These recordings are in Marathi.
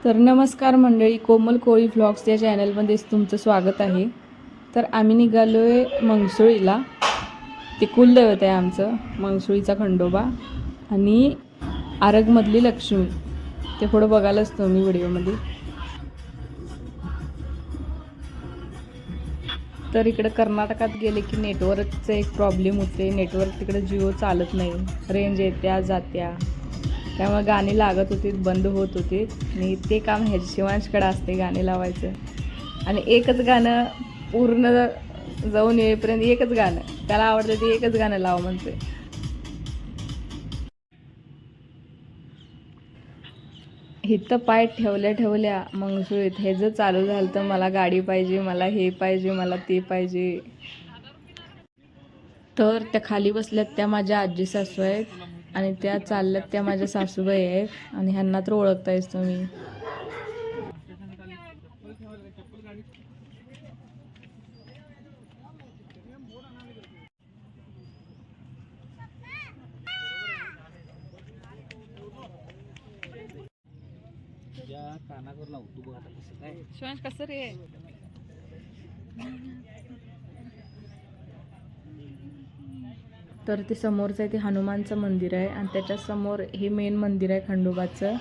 तर नमस्कार मंडळी, कोमल कोळी व्लॉग्स या चॅनलमध्ये तुमचं स्वागत आहे. तर आम्ही निघालो आहे मंगसुळीला. ते कुलदैवत आहे आमचं, मंगसुळीचा खंडोबा आणि आरगमधली लक्ष्मी. ते पुढं बघायलाच तुम्ही व्हिडिओमध्ये. तर इकडं कर्नाटकात गेले की नेटवर्कचं एक प्रॉब्लेम होते. नेटवर्क तिकडे जिओ चालत नाही, रेंज येत्या जात्या, त्यामुळे गाणी लागत होती, बंद होत होती. आणि ते काम ह्या शिवांशकडे असते गाणे लावायचं. आणि एकच गाणं पूर्ण जाऊन येईपर्यंत एकच गाणं त्याला आवडतं, ते एकच गाणं लाव म्हणते. इथं पाय ठेवल्या ठेवल्या मंगसुळीत हे जर चालू झालं तर मला गाडी पाहिजे, मला हे पाहिजे, मला ते पाहिजे. तर त्या खाली बसल्यात त्या माझ्या आजी सासू आहेत आणि त्या चालल्यात त्या माझ्या सासूबाई आहेत. आणि ह्यांना तर ओळखतायच तुम्ही. शिवांश कसं रे? तर ते समोरचं आहे ते हनुमानचं मंदिर आहे आणि त्याच्या समोर हे मेन मंदिर आहे खंडोबाचं.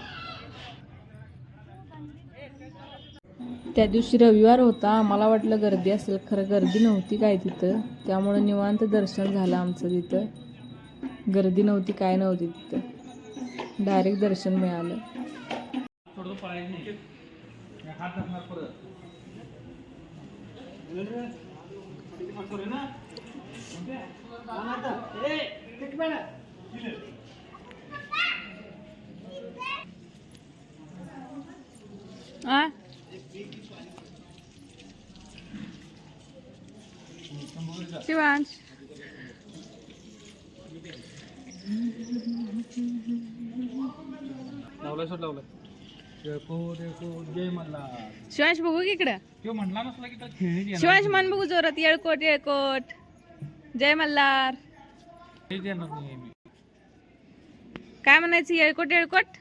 त्या दिवशी रविवार होता, मला वाटलं गर्दी असेल, खरं गर्दी नव्हती काय तिथं. त्यामुळे निवांत दर्शन झालं आमचं. तिथं गर्दी नव्हती, काय नव्हती, तिथं डायरेक्ट दर्शन मिळालं. शिवांश शिवांश बघू की इकडं. शिवांश मन बघू जोरात. येळकोट येळकोट, जय मल्हार. काय म्हणायचं? येळकोट येळकोट.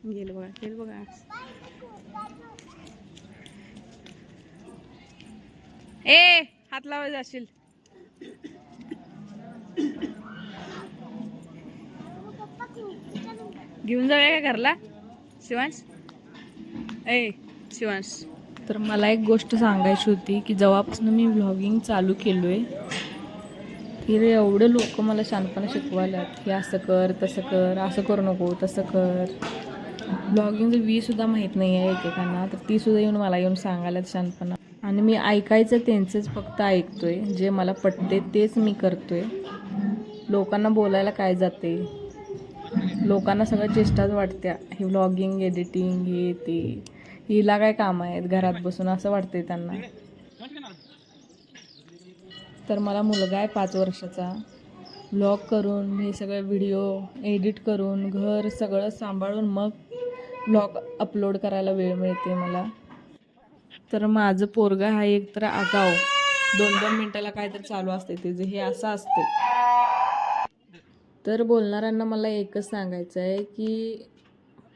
गेल बघा, गेल बघा. ए हात लावायचं जाशील. घेऊन जाऊया का घरला शिवांश? ए शिवांश, तर मला एक गोष्ट सांगायची होती की जेव्हापासून मी व्लॉगिंग चालू केलोय तर एवढे लोक मला शानपणा शिकवायलात की असं कर, तसं कर, असं करू नको, तसं कर. व्लॉगिंगचं सुद्धा माहीत नाही आहे एकेकांना, तर ती सुद्धा येऊन मला येऊन सांगायलात शानपणा. आणि मी ऐकायचं त्यांचंच फक्त ऐकतोय, जे मला पटते तेच मी करतोय. लोकांना बोलायला काय जाते, लोकांना सगळं चेष्टाच वाटत्या. हे व्लॉगिंग, एडिटिंग, हे ते, हिला काय काम आहेत घरात बसून असं वाटतंय त्यांना. तर मला मुलगा आहे 5 वर्षाचा. व्लॉग करून, हे सगळे व्हिडिओ एडिट करून, घर सगळं सांभाळून मग व्लॉग अपलोड करायला वेळ मिळते मला. तर माझं पोरगा हा एक तर आगाव, 2-2 मिनिटाला काहीतरी चालू असते त्याचं, हे असं असते. तर बोलणाऱ्यांना मला एकच सांगायचं आहे की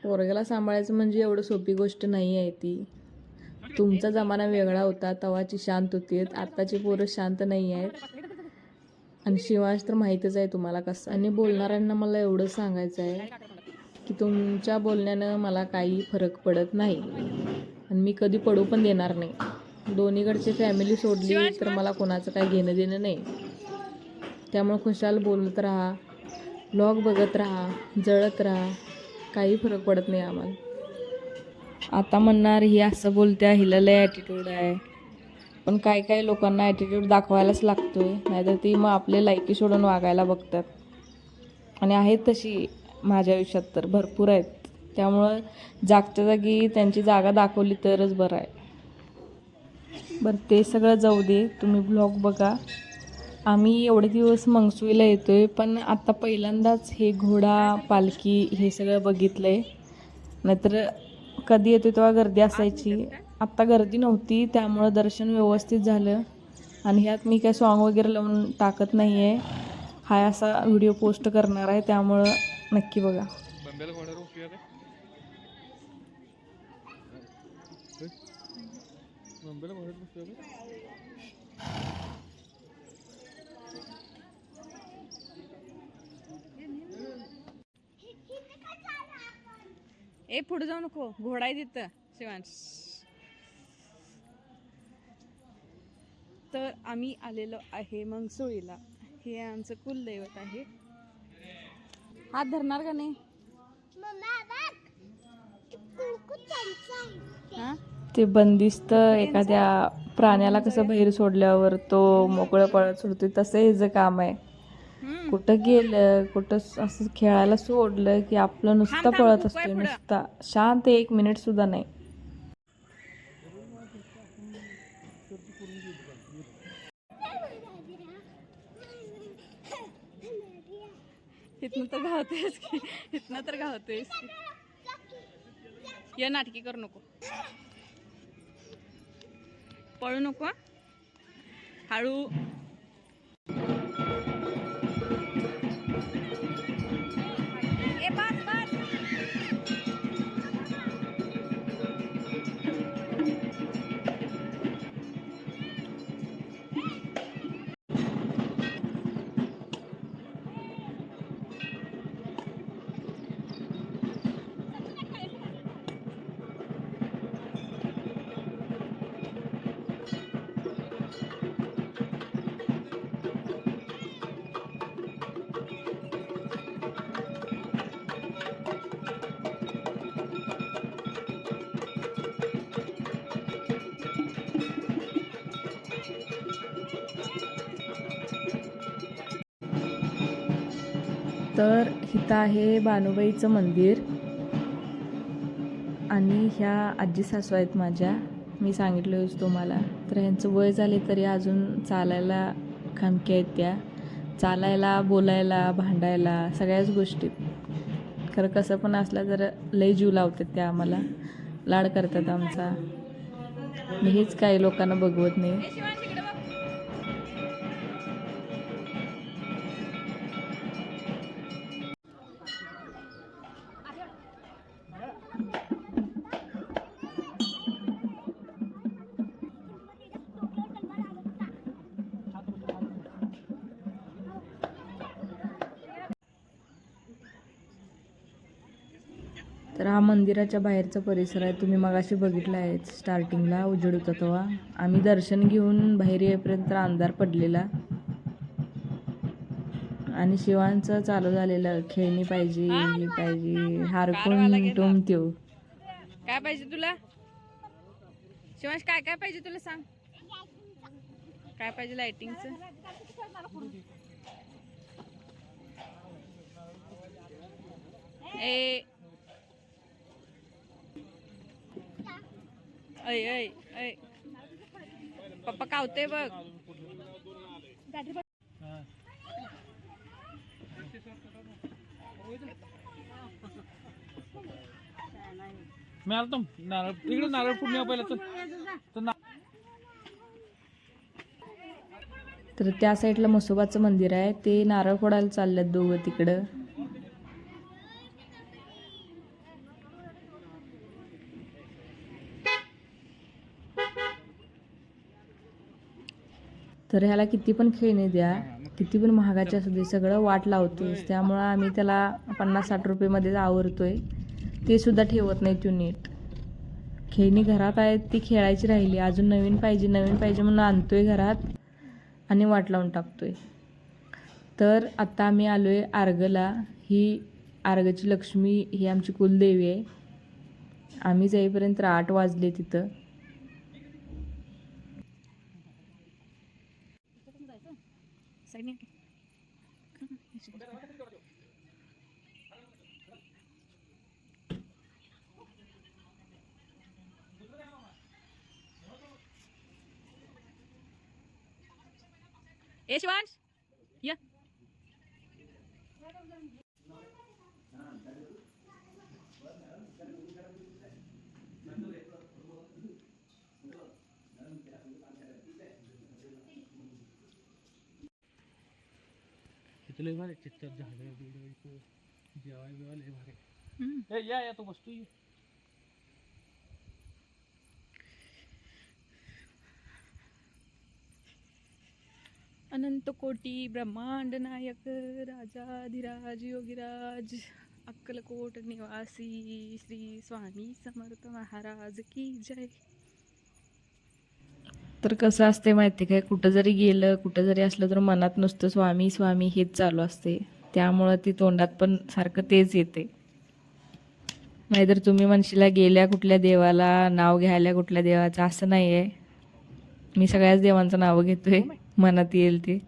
पोरग्याला सांभाळायचं म्हणजे एवढं सोपी गोष्ट नाही आहे ती. तुमचा जमाना वेगळा होता, तवाची शांत होती, आत्ताची पोरं शांत नाही आहेत. आणि शिवांश तर माहीतच आहे तुम्हाला कसं. आणि बोलणाऱ्यांना मला एवढं सांगायचं आहे की तुमच्या बोलण्यानं मला काही फरक पडत नाही आणि मी कधी पडू पण देणार नाही. दोन्हीकडची फॅमिली सोडली तर मला कोणाचं काही घेणं देणं नाही. त्यामुळे खुशाल बोलत राहा, व्लॉग बघत राहा, जळत राहा, काही फरक पडत नाही आम्हाला. आता म्हणणार ही असं बोलत्या, हिला लय ॲटिट्यूड आहे. पण काही लोकांना ॲटिट्यूड दाखवायलाच लागतोय, नाहीतर ती मग आपले लायकी सोडून वागायला बघतात. आणि आहेत तशी माझ्या आयुष्यात तर भरपूर आहेत. त्यामुळं जागच्या जागी त्यांची जागा दाखवली तरच बरं आहे. बरं ते सगळं जाऊ दे, तुम्ही व्लॉग बघा. आम्ही एवढे दिवस मंगसुळीला येतोय, पण आता पहिल्यांदाच हे घोडा, पालखी हे सगळं बघितलं आहे. नाहीतर कधी येतो तेव्हा गर्दी असायची. आत्ता गर्दी नव्हती, त्यामुळं दर्शन व्यवस्थित झालं. आणि ह्यात मी काय सॉन्ग वगैरे लावून टाकत नाही आहे, हाय असा व्हिडिओ पोस्ट करणार आहे, त्यामुळं नक्की बघा. बसतोय मुंबईला बाहेर बसतोय ए पुढे जाऊ नको, घोडा आहे तिथं शिवांश. तर आम्ही आलेलो आहे मंगसुळीला. हे आमचं कुलदैवत आहे. हात धरणार का नाही? हा ते बंदिस्त एखाद्या प्राण्याला कसं बाहेर सोडल्यावर तो मोकळं पळत सोडतोय तसं ह्याचं काम आहे. कुठं गेलं कुठं असं खेळायला सोडलं की आपलं नुसतं पळत असतोय, नुसता शांत 1 मिनिट सुद्धा नाही. इथनं तर घावतेस की, इथनं तर घावतेस की. या नाटकी करू नको, पळू नको, हळू. ए बस बस. तर इथं आहे बानुबाईचं मंदिर आणि ह्या आजी सासू आहेत माझ्या. मी सांगितलं होतं तुम्हाला. तर ह्यांचं वय झाले तरी अजून चालायला खमक्या आहेत त्या. चालायला, बोलायला, भांडायला सगळ्याच गोष्टीत. खरं कसं पण असलं तर लय जीव लावतात त्या आम्हाला, लाड करतात आमचा. मी हेच काही लोकांना बघवत नाही. तर हा मंदिराच्या बाहेरचा परिसर आहे. तुम्ही मगाशी बघितला आहे स्टार्टिंगला उजेड होता तेव्हा. आम्ही दर्शन घेऊन बाहेर येईपर्यंत अंधार पडलेला आणि शिवांचं चालू झालेलं खेळणी पाहिजे, ही पाहिजे, हारकून टुमत्यो. काय पाहिजे तुला शिवांश? काय काय पाहिजे तुला सांग. काय पाहिजे? लाइटिंगचं. ए ऐ ऐ ऐ पप्पा कावते बघ. मी आलतो नारळ इकडे, नारळ पूर्ण पहिला तर त्या साईडला म्हसोबाचं मंदिर आहे. ते नारळ फोडायला चालल्यात दोघं तिकडं. तर ह्याला किती पण खेळणी द्या, किती पण महागाचे असू दे, सगळं वाट लावतोच. त्यामुळं आम्ही त्याला 50-60 रुपयेमध्येच आवरतोय. ते सुद्धा ठेवत नाही तो नीट. खेळणी घरात आहेत ती खेळायची राहिली, अजून नवीन पाहिजे नवीन पाहिजे म्हणून आणतोय घरात आणि वाट लावून टाकतोय. तर आत्ता आम्ही आलो आहे आर्गला. ही आर्गची लक्ष्मी ही आमची कुलदेवी आहे. आम्ही जाईपर्यंत 8 वाजले तिथं. ए शिवांश या. लय भारी चित्तर झालं बिडं जेवाय बिवाय लय भारी. या या तो बसतो. अनंत कोटी ब्रह्मांड नायक राजाधिराज योगीराज अक्कलकोट निवासी श्री स्वामी समर्थ महाराज की जय. तर कसं असते माहिती काय, कुठं जरी गेलं कुठं जरी असलं तर मनात नुसतं स्वामी स्वामी हेच चालू असते. त्यामुळं ती तोंडात पण सारखं तेच येते. नाहीतर तुम्ही म्हणशीला गेल्या कुठल्या देवाला नाव घ्यायला कुठल्या देवाचं, असं नाही आहे. मी सगळ्याच देवांचं नाव घेतोय मनात येईल ते.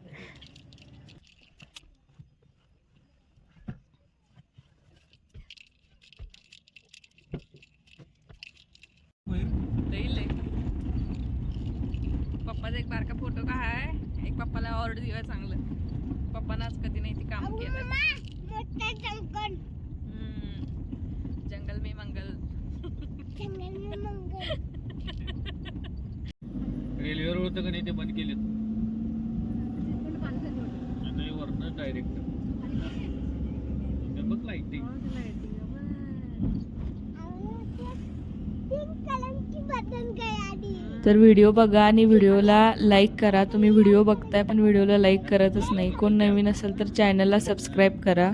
पप्पाचा एक बारका फोटो का आहे, एक पप्पाला ऑर्डर दिवा चांगलं. पप्पानं आज कधी नाही ती काम केलं. जंगल में मंगल. रेल्वेवर होतं का नाही ते बंद केलेत. नाही वरनं डायरेक्ट बघ लाईटिंग. तर व्हिडिओ बघा आणि व्हिडिओला लाईक करा. तुम्ही व्हिडिओ बघताय पण व्हिडिओला लाईक करतच नाही. कोण नवीन असेल तर चॅनलला सबस्क्राईब करा.